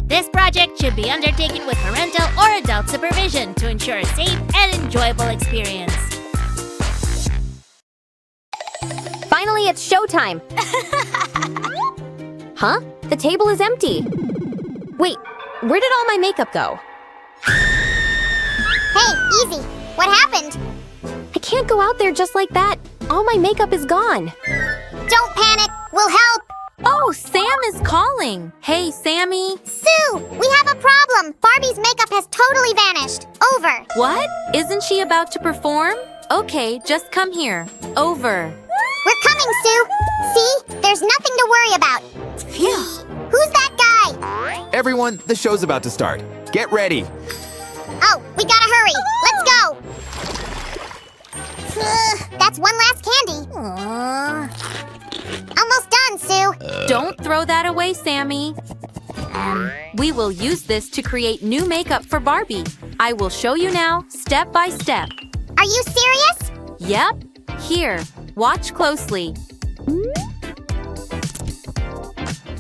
This project should be undertaken with parental or adult supervision to ensure a safe and enjoyable experience. Finally, it's showtime! Huh? The table is empty. Wait, where did all my makeup go? Hey, easy. What happened? I can't go out there just like that. All my makeup is gone. Don't panic. We'll help. Oh, Sam is calling. Hey, Sammy. Sue, we have a problem. Barbie's makeup has totally vanished. Over. What? Isn't she about to perform? Okay, just come here. Over. We're coming, Sue. See? There's nothing to worry about. Phew. Who's that guy? Everyone, the show's about to start. Get ready. Oh, we gotta hurry. Let's go. That's one last candy. Almost done, Sue. Don't throw that away, Sammy. We will use this to create new makeup for Barbie. I will show you now, step by step. Are you serious? Yep. Here, watch closely.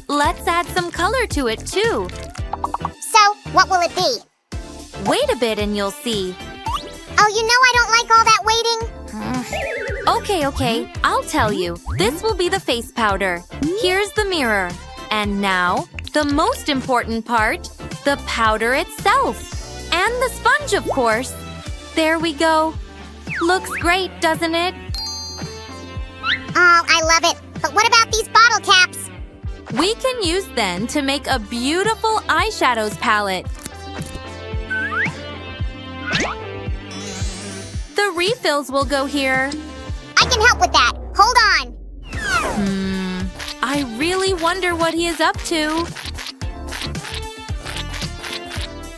Let's add some color to it, too. So, what will it be? Wait a bit and you'll see. Oh, you know I don't like all that waiting. Okay, I'll tell you. This will be the face powder. Here's the mirror. And now, the most important part, the powder itself. And the sponge, of course. There we go. Looks great, doesn't it? Oh, I love it. But what about these bottle caps? We can use them to make a beautiful eyeshadows palette. The refills will go here. I can help with that. Hold on. I really wonder what he is up to.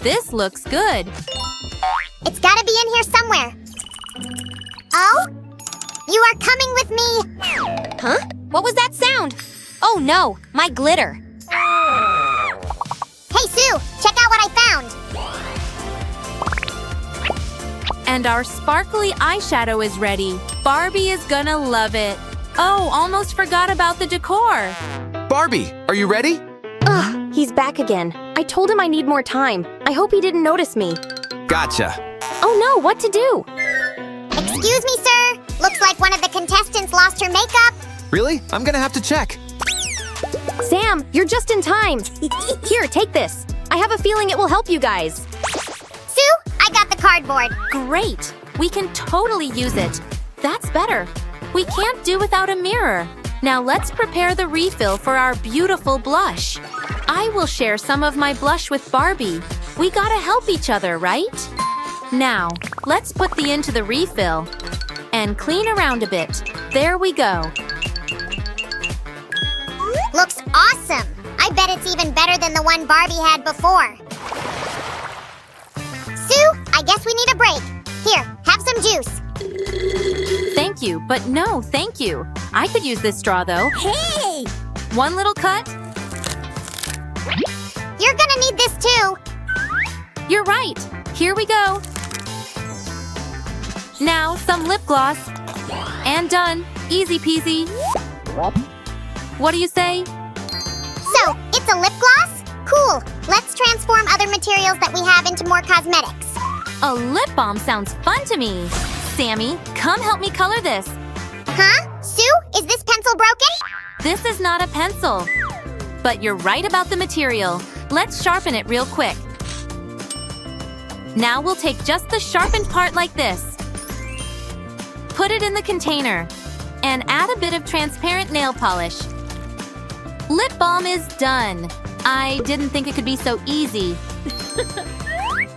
This looks good. It's gotta be in here somewhere. Oh? You are coming with me. Huh? What was that sound? Oh no, my glitter. Hey, Sue, check out what I found. And our sparkly eyeshadow is ready. Barbie is gonna love it. Oh, almost forgot about the decor. Barbie, are you ready? Ugh, he's back again. I told him I need more time. I hope he didn't notice me. Gotcha. Oh no, what to do? Excuse me, sir. Looks like one of the contestants lost her makeup. Really? I'm gonna have to check. Sam, you're just in time. Here, take this. I have a feeling it will help you guys. Sue, I got the cardboard. Great! We can totally use it. That's better. We can't do without a mirror. Now let's prepare the refill for our beautiful blush. I will share some of my blush with Barbie. We gotta help each other, right? Now, let's put the into the refill and clean around a bit. There we go. Looks awesome. I bet it's even better than the one Barbie had before. Sue, I guess we need a break. Here, have some juice. Thank you, but no, thank you. I could use this straw, though. Hey! One little cut. You're gonna need this too. You're right. Here we go. Now, some lip gloss. And done. Easy peasy. What do you say? So, it's a lip gloss? Cool. Let's transform other materials that we have into more cosmetics. A lip balm sounds fun to me. Sammy, come help me color this. Huh? Sue, is this pencil broken? This is not a pencil. But you're right about the material. Let's sharpen it real quick. Now we'll take just the sharpened part like this. Put it in the container. And add a bit of transparent nail polish. Lip balm is done. I didn't think it could be so easy.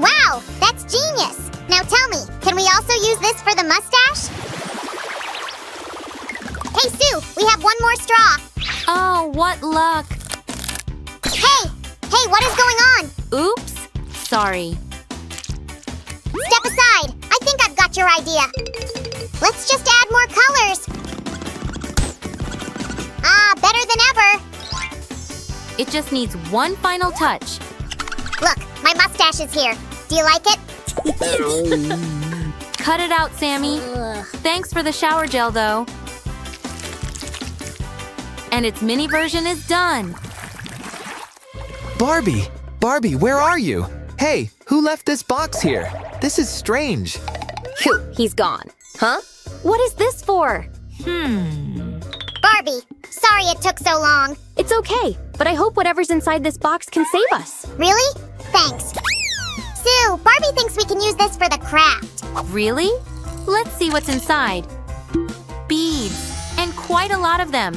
Wow, that's genius. Now tell me, can we also use this for the mustache? Hey, Sue, we have one more straw. Oh, what luck. Hey, what is going on? Oops. Sorry. Step aside. I think I've got your idea. Let's just add more colors. Ah, better than ever. It just needs one final touch. Look, my mustache is here. Do you like it? Cut it out, Sammy. Thanks for the shower gel, though. And its mini version is done. Barbie, Barbie, where are you? Hey, who left this box here? This is strange. Phew, he's gone. Huh? What is this for? Barbie, sorry it took so long. It's okay, but I hope whatever's inside this box can save us. Really? Thanks. Sue, Barbie thinks we can use this for the craft. Really? Let's see what's inside. Beads, and quite a lot of them.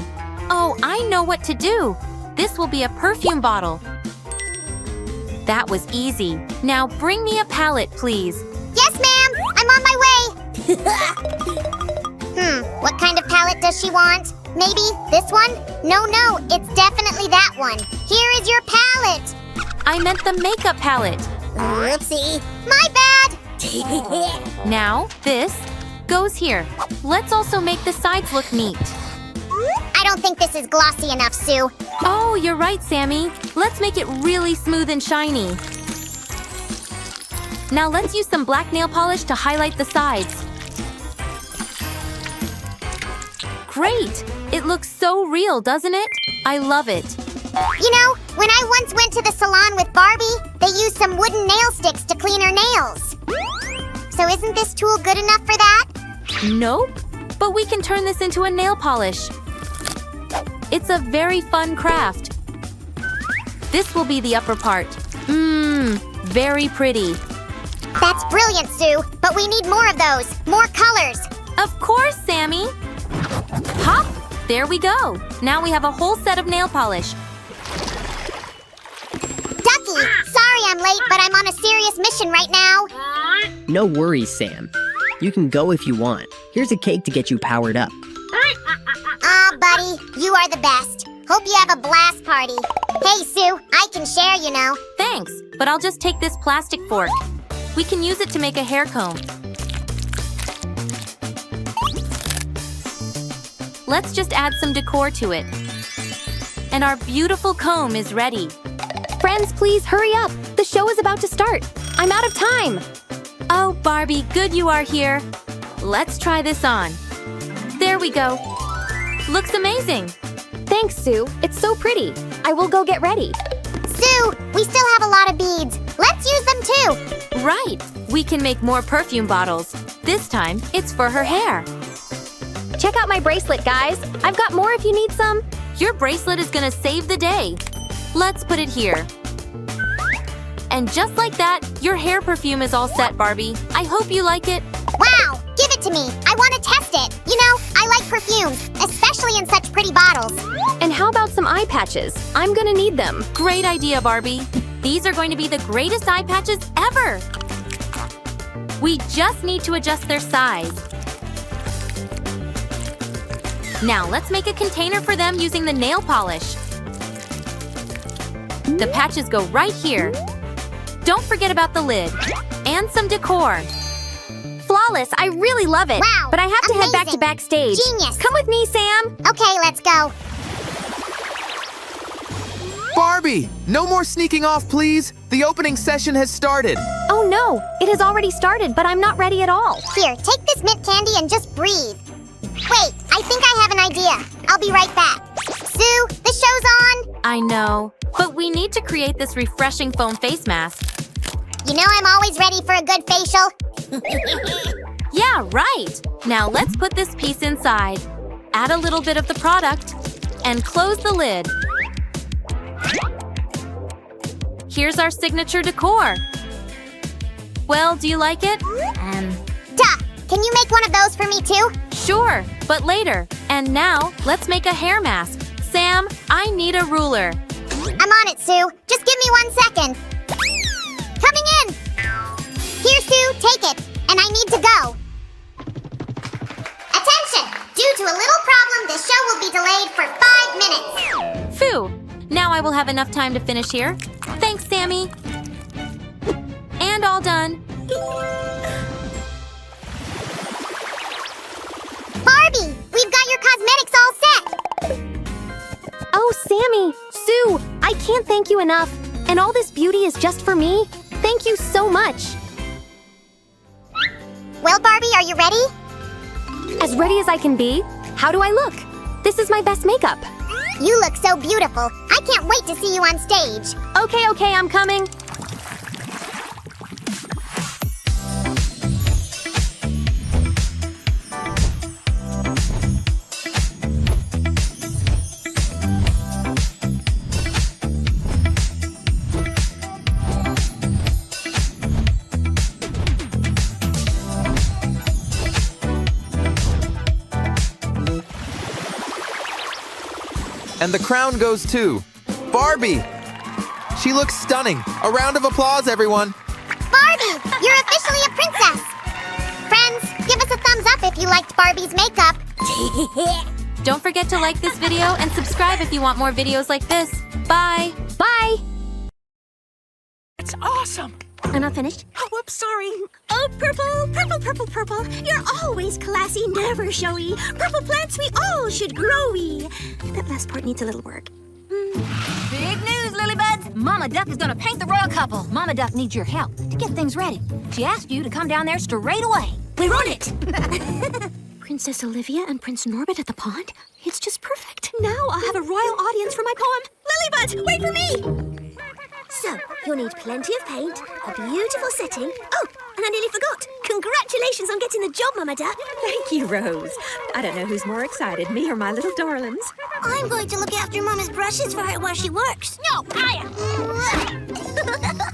Oh, I know what to do. This will be a perfume bottle. That was easy. Now bring me a palette, please. Yes, ma'am. I'm on my way. What kind of palette does she want? Maybe this one? No, it's definitely that one. Here is your palette. I meant the makeup palette. Oopsie. My bad. Now, this goes here. Let's also make the sides look neat. I don't think this is glossy enough, Sue. Oh, you're right, Sammy. Let's make it really smooth and shiny. Now let's use some black nail polish to highlight the sides. Great! It looks so real, doesn't it? I love it. You know, when I once went to the salon with Barbie, they used some wooden nail sticks to clean her nails. So isn't this tool good enough for that? Nope, but we can turn this into a nail polish. It's a very fun craft. This will be the upper part. Very pretty. That's brilliant, Sue, but we need more of those. More colors. Of course, Sammy. Hop! There we go. Now we have a whole set of nail polish. Ducky, sorry I'm late, but I'm on a serious mission right now. No worries, Sam. You can go if you want. Here's a cake to get you powered up. Aw, buddy, you are the best. Hope you have a blast party. Hey, Sue, I can share, you know. Thanks, but I'll just take this plastic fork. We can use it to make a hair comb. Let's just add some decor to it. And our beautiful comb is ready. Friends, please hurry up. The show is about to start. I'm out of time. Oh, Barbie, good you are here. Let's try this on. There we go. Looks amazing. Thanks, Sue. It's so pretty. I will go get ready. Sue, we still have a lot of beads. Let's use them too. Right. We can make more perfume bottles. This time, it's for her hair. Check out my bracelet, guys. I've got more if you need some. Your bracelet is gonna save the day. Let's put it here. And just like that, your hair perfume is all set, Barbie. I hope you like it. Wow, give it to me. I want to test it. You know, I like perfumes, especially in such pretty bottles. And how about some eye patches? I'm gonna need them. Great idea, Barbie. These are going to be the greatest eye patches ever. We just need to adjust their size. Now let's make a container for them using the nail polish. The patches go right here. Don't forget about the lid. And some decor. Flawless, I really love it. Wow, but I have to head back to amazing. backstage. Genius. Come with me, Sam. Okay, let's go. Barbie, no more sneaking off, please. The opening session has started. Oh no, it has already started, but I'm not ready at all. Here, take this mint candy and just breathe. Wait, I think I have an idea. I'll be right back. Sue, the show's on. I know, but we need to create this refreshing foam face mask. You know I'm always ready for a good facial. Yeah, right. Now let's put this piece inside. Add a little bit of the product and close the lid. Here's our signature decor. Well, do you like it? Duh, can you make one of those for me too? Sure, but later. And now, let's make a hair mask. Sam, I need a ruler. I'm on it, Sue. Just give me 1 second. Coming in. Here, Sue, take it. And I need to go. Attention! Due to a little problem, the show will be delayed for 5 minutes. Phew! Now I will have enough time to finish here. Thanks, Sammy. And all done. Barbie, we've got your cosmetics all set. Oh, Sammy, Sue, I can't thank you enough. And all this beauty is just for me. Thank you so much. Well, Barbie, are you ready? As ready as I can be. How do I look? This is my best makeup. You look so beautiful. I can't wait to see you on stage. Okay, I'm coming. And the crown goes to Barbie. She looks stunning. A round of applause, everyone. Barbie, you're officially a princess. Friends, give us a thumbs up if you liked Barbie's makeup. Don't forget to like this video and subscribe if you want more videos like this. Bye! Bye. It's awesome. I'm not finished. Oh, whoops, sorry. Oh, purple, purple, purple, purple. You're always classy, never showy. Purple plants we all should growy. That last part needs a little work. Big news, Lilybuds! Mama Duck is gonna paint the royal couple. Mama Duck needs your help to get things ready. She asked you to come down there straight away. We run it! Princess Olivia and Prince Norbert at the pond? It's just perfect. Now I'll have a royal audience for my poem. Lilybuds, wait for me! So, you'll need plenty of paint, a beautiful setting. Oh, and I nearly forgot. Congratulations on getting the job, Mama Duck. Thank you, Rose. I don't know who's more excited, me or my little darlings. I'm going to look after Mama's brushes for her while she works. No,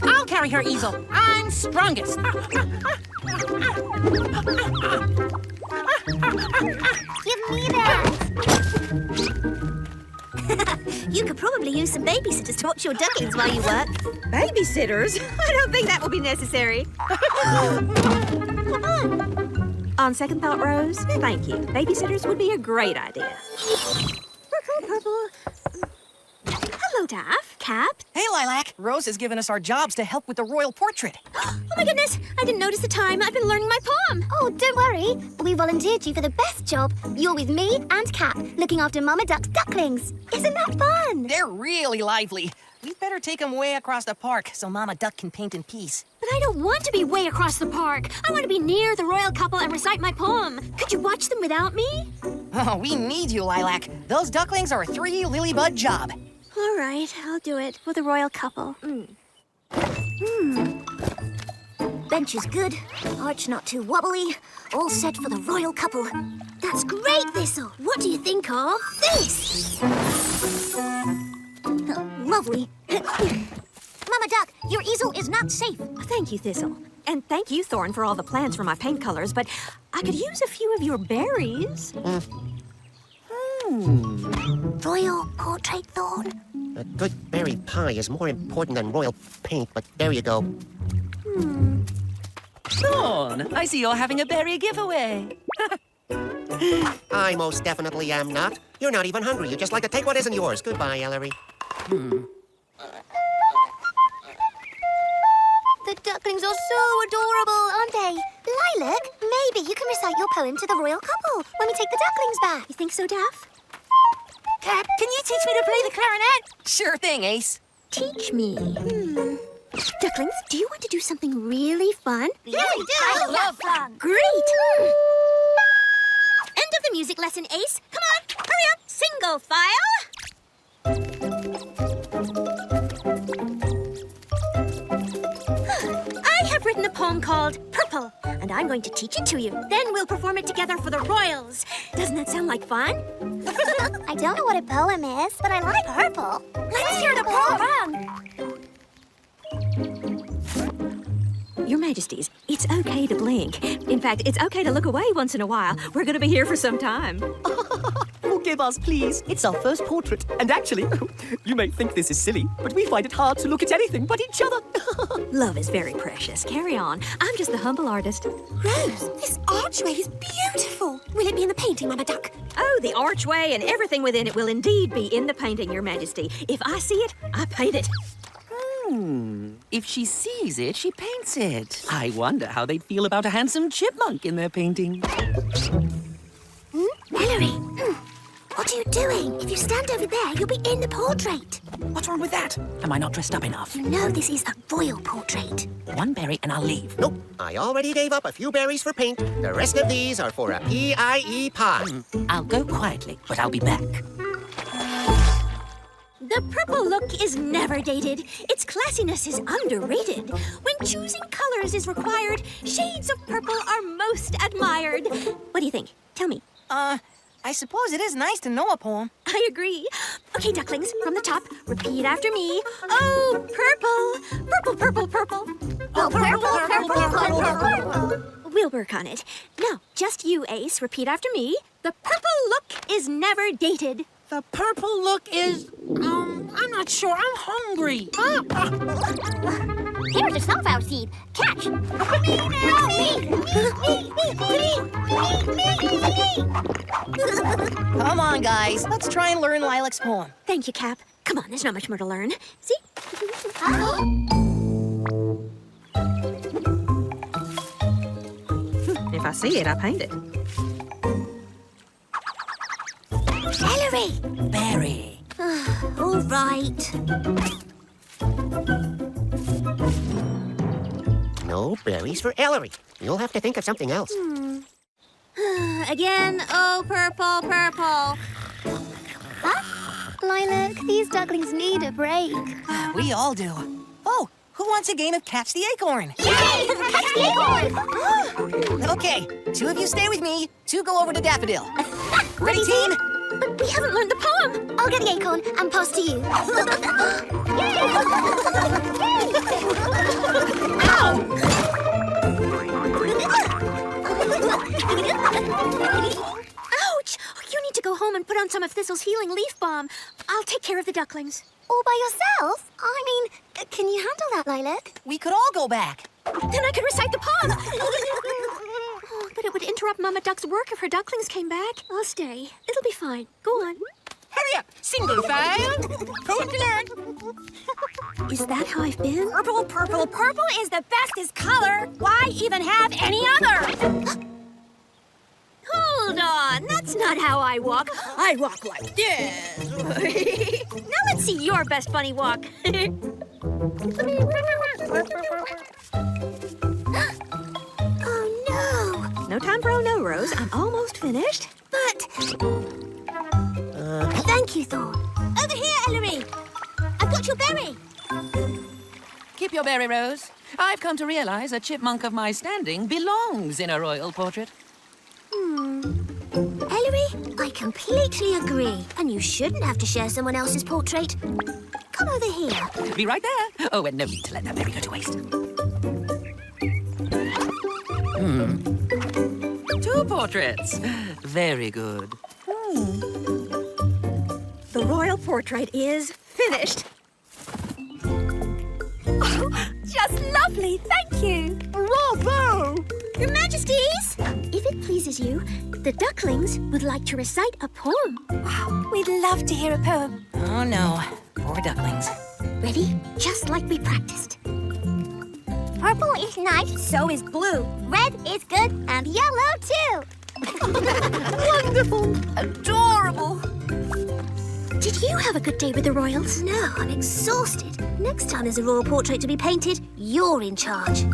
I'll carry her easel. I'm strongest. Give me that. You could probably use some babysitters to watch your ducklings while you work. Babysitters? I don't think that will be necessary. On second thought, Rose, thank you. Babysitters would be a great idea. Purple, purple. Hello, Daff. Cap. Hey, Lilac. Rose has given us our jobs to help with the royal portrait. Oh my goodness, I didn't notice the time. I've been learning my poem. Oh, don't worry. We volunteered you for the best job. You're with me and Cap, looking after Mama Duck's ducklings. Isn't that fun? They're really lively. We'd better take them way across the park so Mama Duck can paint in peace. But I don't want to be way across the park. I want to be near the royal couple and recite my poem. Could you watch them without me? Oh, we need you, Lilac. Those ducklings are a 3 Lilybud job. All right, I'll do it for the royal couple. Bench is good, arch not too wobbly, all set for the royal couple. That's great, Thistle. What do you think of this? Lovely. Mama Duck, your easel is not safe. Thank you, Thistle. And thank you, Thorn, for all the plans for my paint colors, but I could use a few of your berries. Royal portrait, Thorn. A good berry pie is more important than royal paint, but there you go. Thorn, I see you're having a berry giveaway. I most definitely am not. You're not even hungry. You just like to take what isn't yours. Goodbye, Ellery. The ducklings are so adorable, aren't they? Lilac, maybe you can recite your poem to the royal couple when we take the ducklings back. You think so, Daff? Cap, can you teach me to play the clarinet? Sure thing, Ace. Teach me. Ducklings, do you want to do something really fun? Yes, we do. I love fun. Great! End of the music lesson, Ace. Come on, hurry up. Single file. I have written a poem called Purple, and I'm going to teach it to you. Then we'll perform it together for the royals. Doesn't that sound like fun? I don't know what a poem is, but I like purple. Let's hear the poem. Your Majesties, it's okay to blink. In fact, it's okay to look away once in a while. We're going to be here for some time. Forgive us, please. It's our first portrait. And actually, you may think this is silly, but we find it hard to look at anything but each other. Love is very precious. Carry on. I'm just the humble artist. Rose, this archway is beautiful. Will it be in the painting, Mama Duck? Oh, the archway and everything within it will indeed be in the painting, Your Majesty. If I see it, I paint it. If she sees it, she paints it. I wonder how they'd feel about a handsome chipmunk in their painting. Ellery, what are you doing? If you stand over there, you'll be in the portrait. What's wrong with that? Am I not dressed up enough? You know this is a royal portrait. One berry and I'll leave. Nope. I already gave up a few berries for paint. The rest of these are for a PIE pie. I'll go quietly, but I'll be back. The purple look is never dated. Its classiness is underrated. When choosing colors is required, shades of purple are most admired. What do you think? Tell me. I suppose it is nice to know a poem. I agree. Okay, ducklings, from the top, repeat after me. Oh, purple, purple, purple, purple. Oh, purple, purple, purple, purple. We'll work on it. Now, just you, Ace, repeat after me. The purple look is never dated. The purple look is, I'm not sure. I'm hungry. Here's a sunflower seed. Catch. Come on, guys. Let's try and learn Lilac's poem. Thank you, Cap. Come on, there's not much more to learn. See? If I see it, I paint it. Celery. Berry. All right. No berries for Ellery. You'll have to think of something else. Again, oh, purple, purple. Lilac, these ducklings need a break. We all do. Oh, who wants a game of Catch the Acorn? Yay! Catch the acorn! Okay, 2 of you stay with me. 2 go over to Daffodil. Ready, team? But we haven't learned the poem. I'll get the acorn and pass to you. Ouch! You need to go home and put on some of Thistle's healing leaf balm. I'll take care of the ducklings. All by yourself? I mean, can you handle that, Lilac? We could all go back. Then I could recite the poem. Oh, but it would interrupt Mama Duck's work if her ducklings came back. I'll stay. It'll be fine. Go on. Hurry up! Single file! Is that how I've been? Purple, purple, purple is the bestest color. Why even have any other? Hold on. That's not how I walk. I walk like this. Now let's see your best bunny walk. Oh, no. No time for oh no, Rose. I'm almost finished. But... thank you, Thorn. Over here, Ellery. I've got your berry. Keep your berry, Rose. I've come to realize a chipmunk of my standing belongs in a royal portrait. Ellery, I completely agree. And you shouldn't have to share someone else's portrait. Come over here. Be right there. Oh, and no need to let that berry go to waste. 2 portraits. Very good. The royal portrait is finished. Just lovely, thank you. Bravo! Your Majesties! If it pleases you, the ducklings would like to recite a poem. We'd love to hear a poem. Oh, no. Poor ducklings. Ready? Just like we practiced. Purple is nice. So is blue. Red is good. And yellow, too. Wonderful! Adorable. Did you have a good day with the royals? No, I'm exhausted. Next time there's a royal portrait to be painted, you're in charge.